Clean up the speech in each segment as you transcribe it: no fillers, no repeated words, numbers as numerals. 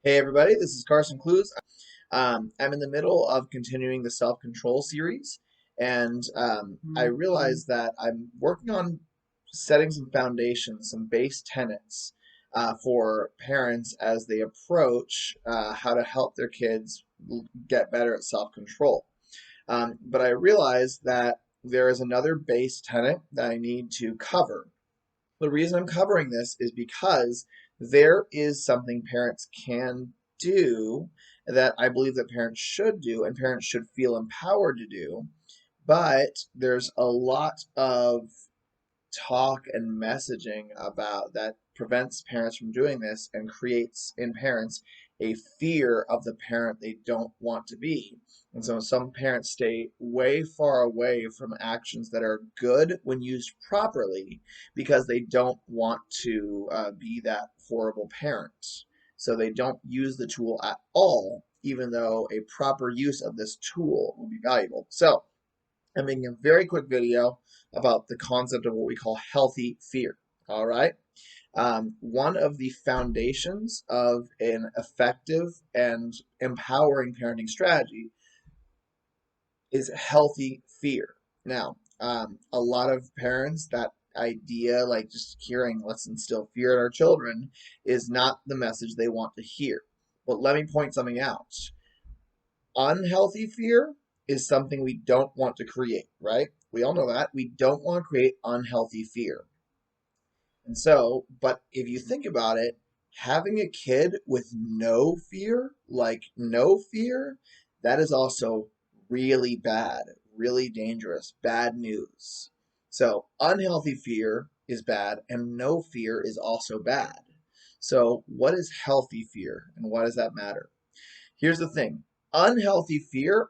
Hey everybody, this is Carson Clues. I'm in the middle of continuing the self-control series, and I realized that I'm working on setting some foundations, some base tenets for parents as they approach how to help their kids get better at self-control. But I realized that there is another base tenet that I need to cover. The reason I'm covering this is because there is something parents can do that I believe that parents should do and parents should feel empowered to do, but there's a lot of talk and messaging about that prevents parents from doing this and creates in parents a fear of the parent they don't want to be. And so some parents stay way far away from actions that are good when used properly because they don't want to be that horrible parent. So they don't use the tool at all, even though a proper use of this tool will be valuable. So I'm making a very quick video about the concept of what we call healthy fear. All right. One of the foundations of an effective and empowering parenting strategy is healthy fear. Now, a lot of parents, that idea, like just hearing let's instill fear in our children, is not the message they want to hear. But let me point something out. Unhealthy fear is something we don't want to create, right? We all know that. We don't want to create unhealthy fear. And so, but if you think about it, having a kid with no fear, like no fear, that is also really bad, really dangerous, bad news. So, unhealthy fear is bad, and no fear is also bad. So, what is healthy fear, and why does that matter? Here's the thing. Unhealthy fear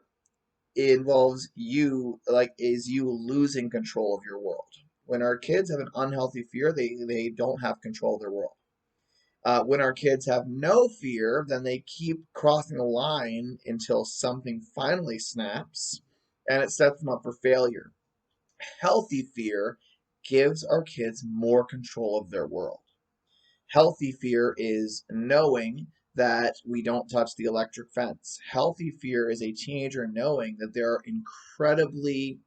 involves you losing control of your world. When our kids have an unhealthy fear, they don't have control of their world. When our kids have no fear, then they keep crossing the line until something finally snaps and it sets them up for failure. Healthy fear gives our kids more control of their world. Healthy fear is knowing that we don't touch the electric fence. Healthy fear is a teenager knowing that there are incredibly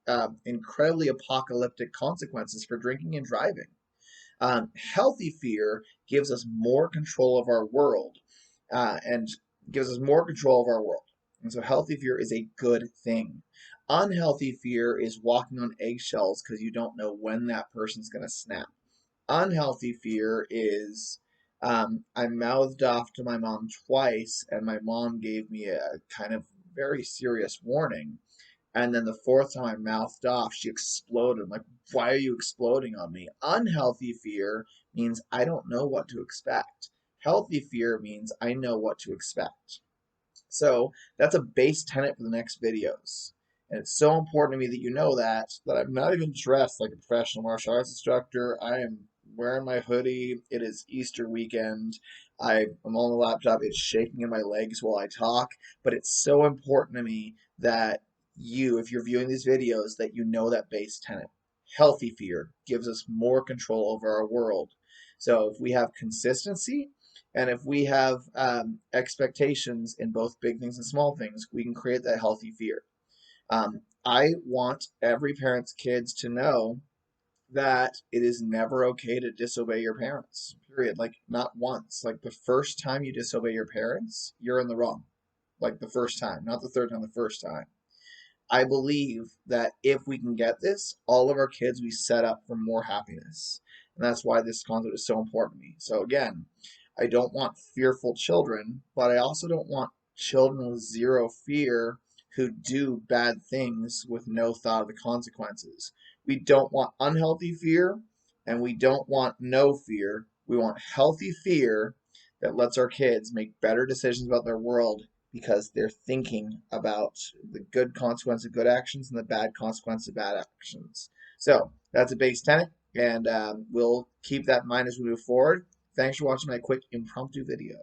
apocalyptic consequences for drinking and driving. Healthy fear gives us more control of our world and gives us more control of our world. And so healthy fear is a good thing. Unhealthy fear is walking on eggshells because you don't know when that person's going to snap. Unhealthy fear is I mouthed off to my mom twice, and my mom gave me a kind of very serious warning. And then the fourth time I mouthed off, she exploded. I'm like, why are you exploding on me? Unhealthy fear means I don't know what to expect. Healthy fear means I know what to expect. So that's a base tenet for the next videos. And it's so important to me that you know that I'm not even dressed like a professional martial arts instructor. I am wearing my hoodie. It is Easter weekend. I'm on the laptop. It's shaking in my legs while I talk. But it's so important to me that you, if you're viewing these videos, that you know that base tenet. Healthy fear gives us more control over our world. So if we have consistency, and if we have expectations in both big things and small things, we can create that healthy fear. I want every parent's kids to know that it is never okay to disobey your parents, period. Like, not once. Like, the first time you disobey your parents, you're in the wrong. Like, the first time, not the third time, the first time. I believe that if we can get this, all of our kids we set up for more happiness. And that's why this concept is so important to me. So again, I don't want fearful children, but I also don't want children with zero fear who do bad things with no thought of the consequences. We don't want unhealthy fear, and we don't want no fear. We want healthy fear that lets our kids make better decisions about their world because they're thinking about the good consequence of good actions and the bad consequence of bad actions. So that's a base tenet, and we'll keep that in mind as we move forward. Thanks for watching my quick impromptu video.